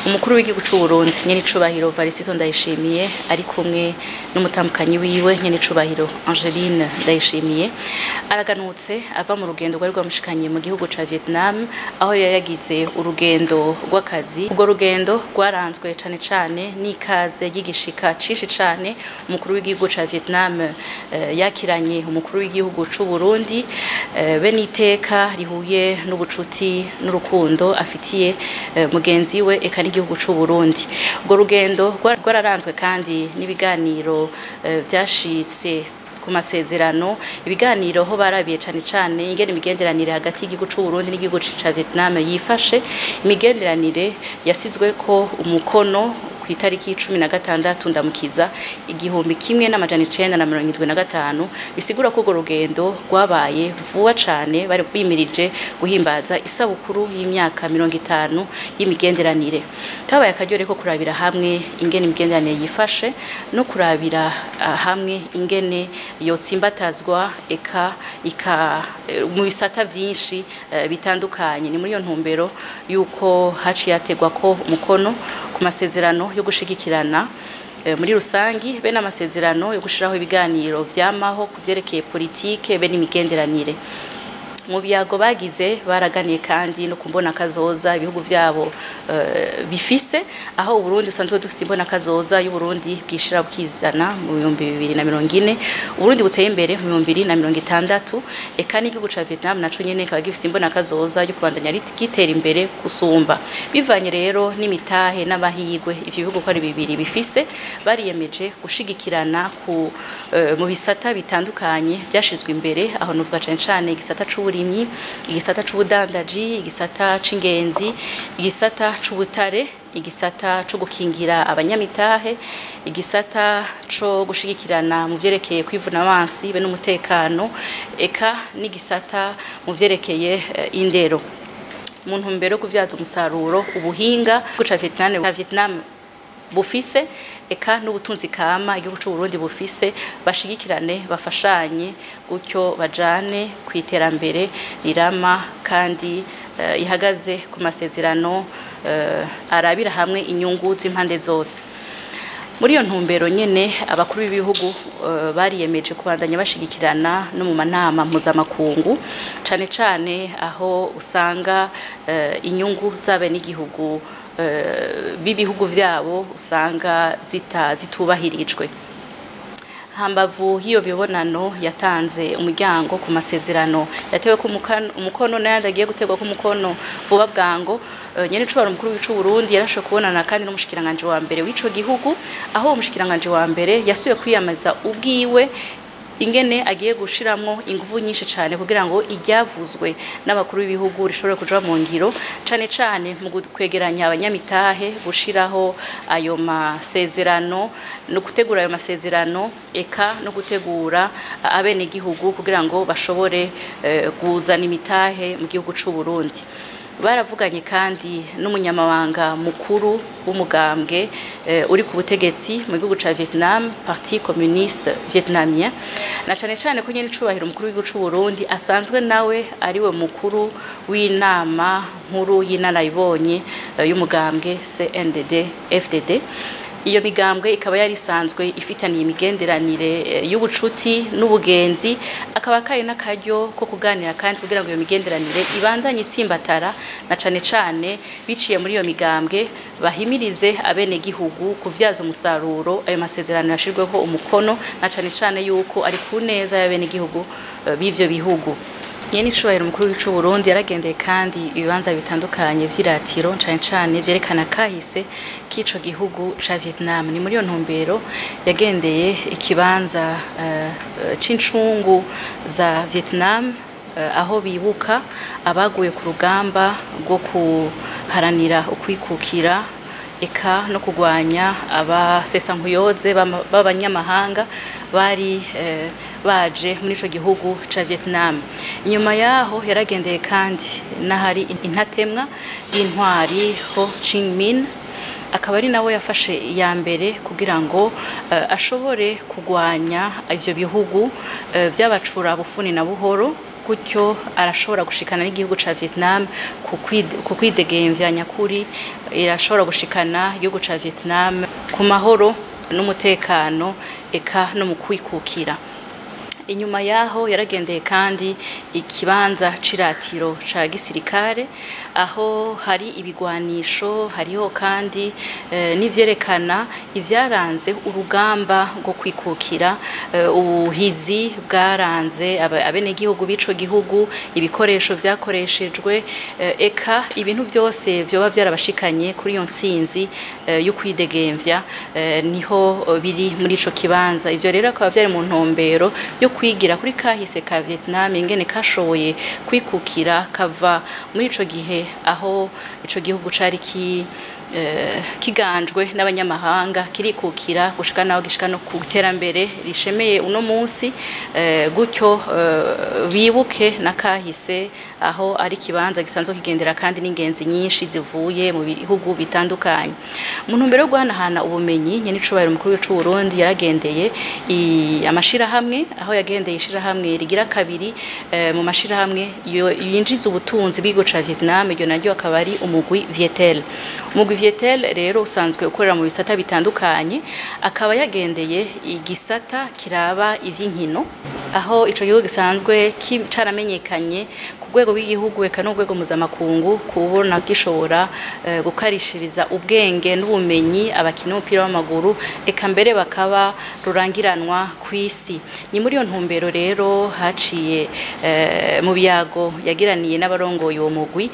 umukuru w'igihugu c'u Burundi nyene icubahiro Varisito Ndayishimiye ari kumwe n'umutambukanyi wiwe nyene icubahiro Angeline Ndayishimiye araganutse ava mu rugendo rwari rwamushikanye mu gihugu ca Vietnam aho yari yagize urugendo rw'akazi. Urwo rugendo rwaranzwe cane cane n'ikaze y'igishika cishi cane umukuru w'igihugu ca Vietnam yakiranye umukuru w'igihugu c'u Burundi be n'iteka rihuye n'ubucuti n'urukundo afitiye mugenzi we eka n'igihugu c'u Burundi. Urwo rugendo rwararanzwe kandi n'ibiganiro vyashitse ku masezerano, ibiganiro ho barabiye cane cane ingene imigenderanire hagati y'igihugu c'u Burundi n'igihugu ca Vietnam yifashe. Imigenderanire yasizweko umukono itariki 16 ndamukiza 1975 bisigura ko urwo rugendo rwabaye vuba cane bari bimirije guhimbaza isabukuru y'imyaka 50 y'imigenderanire. Kabaye akaryo ko kurabira hamwe ingene imigenderanire yifashe no kurabira hamwe ingene yotsimbatazwa eka mu bisata vyinshi bitandukanye. Ni muri iyo ntumbero yuko haciye ategwa ko umukono ku masezerano yo gushigikirana muri rusangi be n'amasezerano yo gushiraho ibiganiro vyamaho kuvyerekeye politike be n'imigenderanire. Mu biyago bagize baraganiye kandi no kumbona kazoza ibihugu vyabo bifise, aho u Burundi usanzwe dufise imbona kazoza y'u Burundi bwishira bukizana mu 2040, u Burundi buteye imbere mu 2060, eka n'igihugu ca Vietnam naco nyene kaba gifise imbona kazoza yo kubandanya gitera imbere kusumba. Bivanye rero n'imitahe n'abahigwe ivyo bihugu ko ari bibiri bifise, bariyemeje gushigikirana mu bisata bitandukanye vyashizwe imbere, aho nuvuga cane cane igisata c'uburimyi, igisata c'ubudandaji, igisata c'ingenzi, igisata c'ubutare, igisata co gukingira abanyamitahe, igisata co gushigikirana mu vyerekeye kwivuna abansi be n'umutekano, eka n'igisata mu vyerekeye indero. Mu ntumbero yo kuvyaza umusaruro ubuhinga guca Vietnam bufise eka n'ubutunzi kama igihugu c'u Burundi bufise, bashigikirane bafashanye gutyo bajane kwiterambere rirama kandi ihagaze ku masezerano arabira hamwe inyungu z'impande zose. Muri iyo ntumbero nyene abakuru b'ibihugu bariyemeje kubandanya bashigikirana no mu manama mpuzamakungu, cane cane aho usanga inyungu zabe n'igihugu b'ibihugu vyabo usanga zitubahirijwe. Hambavu hiyo bibonano yatanze umuryango ku masezerano yatewe ko umukono n'ayandi agiye gutegwa ko umukono vuba bwango. Nyene icubahiro umukuru w'igihugu c'u Burundi yarashoboye kubonana kandi n'umushikiranganje wa mbere w'ico gihugu, aho umushikiranganje wa mbere yasuye kwiyamaza ubwiwe ingene agiye gushiramwo inguvu nyinshi cane kugira ngo iryavuzwe n'abakuru b'ibihugu rishobore kuja mu ngiro, cane cane mu kwegeranya abanyamitahe, gushiraho ayo masezerano no gutegura ayo masezerano, eka no gutegura abene gihugu kugira ngo bashobore kuzana imitahe mu gihugu c'u Burundi. Baravuganye kandi n'umunyamabanga mukuru w'umugambwe uri ku butegetsi mu gihugu ca Vietnam, Parti Communiste Vietnamien, na cane cane ko nyene icubahiro umukuru w'igihugu c'u Burundi asanzwe nawe ariwe mukuru w'inama nkuru y'inararibonye y'umugambwe CNDD FDD. Iyo migambwe ikaba yari isanzwe ifitaniye imigenderanire y'ubucuti n'ubugenzi, akaba kari n'akaryo ko kuganira kandi kugira ngo iyo migenderanire ibandanye itsimbatara, na cane cane biciye muri iyo migambwe bahimirize abene gihugu kuvyaza umusaruro ayo masezerano yashirweho umukono, na cane cane yuko ari ku neza y'abene gihugu b'ivyo bihugu. Nyene icubahiro umukuru w'igihugu c'u Burundi yaragendeye kandi ibibanza bitandukanye vy'iratiro cane cane vyerekana kahise k'ico gihugu ca Vietnam. Ni muri iyo ntumbero yagendeye ikibanza c'incungu za Vietnam, aho bibuka abaguye ku rugamba rwo kuharanira ukwikukira eka no kugwanya abasesankuyoze b'abanyamahanga bari baje muri ico gihugu ca Vietnam. Inyuma yaho yaragendeye kandi n'ahari intatemwa y'intwari Ho Chi Minh, akaba ari nawe yafashe iya mbere kugira ngo ashobore kugwanya ivyo bihugu vy'abacura bufuni na buhoro gutyo arashobora gushikana n'igihugu ca Vietnam ku kwidegemvya nyakuri, irashobora gushikana igihugu ca Vietnam ku mahoro n'umutekano eka no mu kwikukira. Inyuma yaho yaragendeye kandi ikibanza ciratiro ca gisirikare aho hari ibigwanisho, hariho kandi n'ivyerekana ivyaranze urugamba rwo kwikukira, ubuhizi bwaranze abenegihugu b'ico gihugu, ibikoresho vyakoreshejwe, eka ibintu vyose vyoba vyarabashikanye kuri iyo ntsinzi yo kwidegemvya niho biri muri ico kibanza. Ivyo rero akaba vyari mu ntumbero yo kwigira kuri kahise ka Vietnam ingene kashoboye kwikukira kava muri ico gihe aho ico gihugu cari kiganjwe n'abanyamahanga kirikukira gushika naho gishika no ku iterambere rishemeye uno munsi, gutyo bibuke na kahise aho ari kibanza gisanzwe kigendera kandi n'ingenzi nyinshi zivuye mu bihugu bitandukanye. Mu ntumbero yo guhanahana ubumenyi, nyenicubahiro mukuru w'icu Burundi yaragendeye amashirahamwe, aho yagendeye ishirahamwe rigira kabiri mu mashirahamwe yinjiza ubutunzi bw'igihugu ca Vietnam, iryo naryo akaba ari umugwi Vietel. Umugwi Vietel rero usanzwe ukorera mu bisata bitandukanye, akaba yagendeye igisata kiraba ivy'inkino, aho ico gihugu gisanzwe caramenyekanye ku rwego rw'igihugu eka no rwego mpuzamakungu kubona gishobora gukarishiriza ubwenge n'ubumenyi abakinyi b'umupira w'amaguru, eka mbere bakaba rurangiranwa kw'isi. Ni muri iyo ntumbero rero haciye mu biyago yagiraniye n'abarongoye uwo mugwi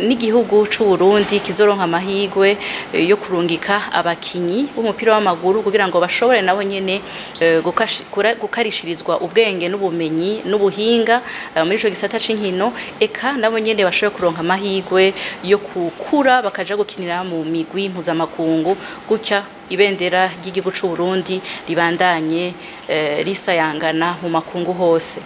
n'igihugu c'u Burundi kizoronka amahigwe yo kurungika abakinyi b'umupira w'amaguru kugira ngo bashobore nabo nyene gukarishirizwa ubwenge n'ubumenyi n'ubuhinga muri ico gisata c'inkino, eka nabo nyene bashobore kuronka amahigwe yo kukura bakaja gukinira mu migwi mpuzamakungu, gutya ibendera ry'igihugu c'u Burundi ribandanye risayangana mu makungu hose.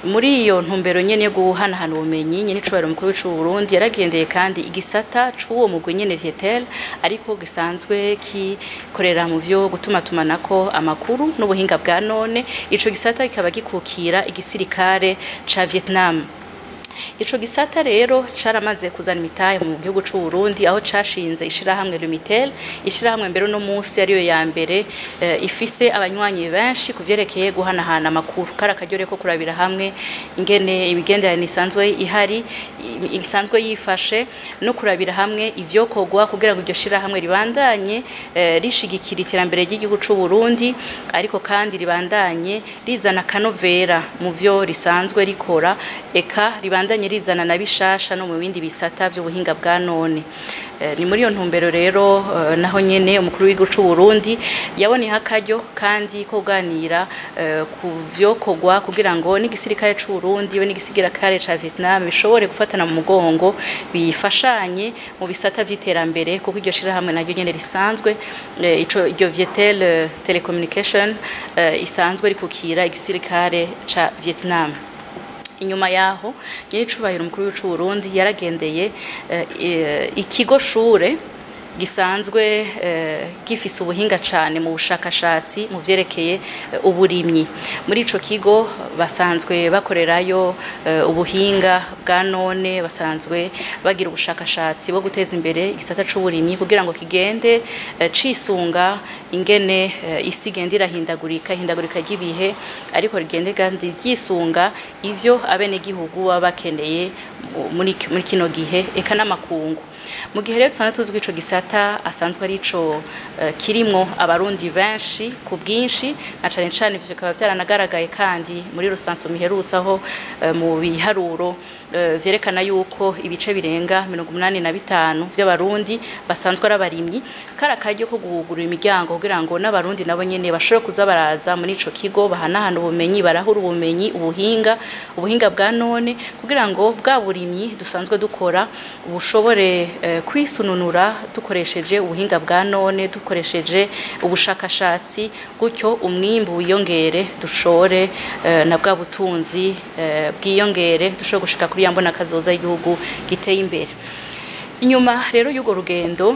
Muri iyo ntumbero nyene yo guhanahana ubumenyi, nyenicubahiro mukuru w'icu Burundi yaragendeye kandi igisata c'uwo mugwi nyene Vietel, ariko gisanzwe kikorera mu vyo gutumatumanako amakuru n'ubuhinga bwa none. Ico gisata kikaba gikukira igisirikare ca Vietnam. Ico gisata rero caramaze kuzana imitahe mu gihugu c'u Burundi, aho cashinze ishirahamwe Lumitel, ishirahamwe mbere no munsi ariyo ya mbere ifise abanywanyi benshi kuvyerekeye guhanahana amakuru. Karakaryo ko kurabira hamwe ingene ibigenderane isanzwe ihari isanzwe yifashe no kurabira hamwe ivyokorwa kugira ngo iryo shirahamwe ribandanye rishigikira iterambere ry'igihugu c'u Burundi, ariko kandi ribandanye rizana kanovera mu vyo risanzwe rikora, eka ribandanye rizana na bishasha no mu bindi bisata vy'ubuhinga bwa none. Ni muri iyo ntumbero rero naho nyene umukuru w'igihugu c'u Burundi yaboneye akaryo kandi ko kuganira ku vyokorwa kugira ngo n'igisirikare c'u Burundi we n'igisirikare ca Vietnam bishobore gufatana mu mugongo bifashanye mu bisata vy'iterambere, kuko iryo shirahamwe naryo nyene risanzwe iryo Vietel Telecommunication isanzwe rikukira igisirikare ca Vietnam. Inyuma yaho nyenicubahiro mukuru w'icu Burundi yaragendeye ikigo shure gisanzwe gifise ubuhinga cane mu bushakashatsi mu vyerekeye uburimyi. Muri ico kigo basanzwe bakorerayo ubuhinga bwa none, basanzwe bagira ubushakashatsi bwo guteza imbere igisata c'uburimyi kugira ngo kigende cisunga ingene isi igenda irahindagurika ry'ibihe, ariko rigende kandi ryisunga ivyo abenegihugu baba bakeneye muri kino gihe eka n'amakungu. Mu gihe rero tusanzwe tuzwi ico gisata asanzwe ari ico kirimwo abarundi benshi ku bwinshi, na cane cane ivyo bikaba vyaranagaragaye kandi muri rusanso miherutse aho mu biharuro vyerekana yuko ibice birenga 85% vy'abarundi basanzwe ari abarimyi. Karakaryo ko guhugura imiryango kugira ngo n'abarundi nabo nyene bashobore kuza baraza muri ico kigo bahanahana ubumenyi, barahura ubumenyi, ubuhinga bwa none, kugira ngo bwa burimyi dusanzwe dukora bushobore kwisununura dukoresheje ubuhinga bwa none, dukoresheje ubushakashatsi, gutyo umwimbu wiyongere, dushore na bwa butunzi bwiyongere, dushobore gushika kuri yambona kazoza y'igihugu giteye imbere. Inyuma rero y'ugo rugendo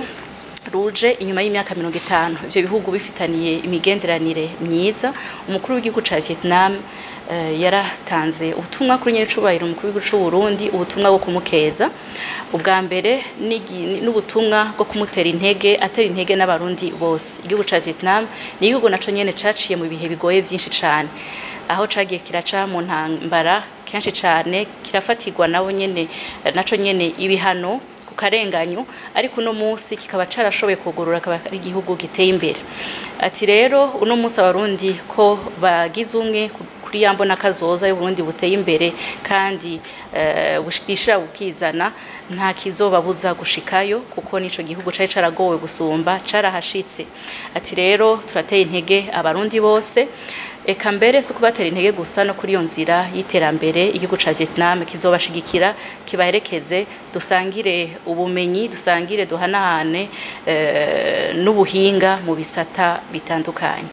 ruje inyuma y'imyaka 50 ivyo bihugu bifitaniye imigenderanire myiza. Umukuru w'igihugu ca Vietnam yaratanze ubutumwa kuri nyene cubahiro umukuru w'igihugu c'u Burundi, ubutumwa bwo kumukeza. Ubwa mbere n'ubutumwa bwo kumutera intege, atera intege n'abarundi bose. Igihugu ca Vietnam ni igihugu naco nyene caciye mu bihe bigoye vyinshi cane, aho cagiye kiraca mu ntambara kenshi cane, kirafatirwa naco nyene ibihano karenganyo, ariko uno munsi kikaba carashoboye kugurura, akaba ari igihugu giteye imbere. Ati rero uno munsi abarundi ko bagize umwe kuri yambona kazoza y'Uburundi buteye imbere kandi bishira bukizana, nta kizobabuza gushikayo, kuko nico gihugu cari caragowe gusumba carahashitse. Ati rero turateye intege abarundi bose, eka mbere suko batera intege gusa no kuri iyo nzira y'iterambere igihugu ca Vietnam kizobashigikira, kibaherekeze, dusangire ubumenyi, dusangire duhanahane n'ubuhinga mu bisata bitandukanye.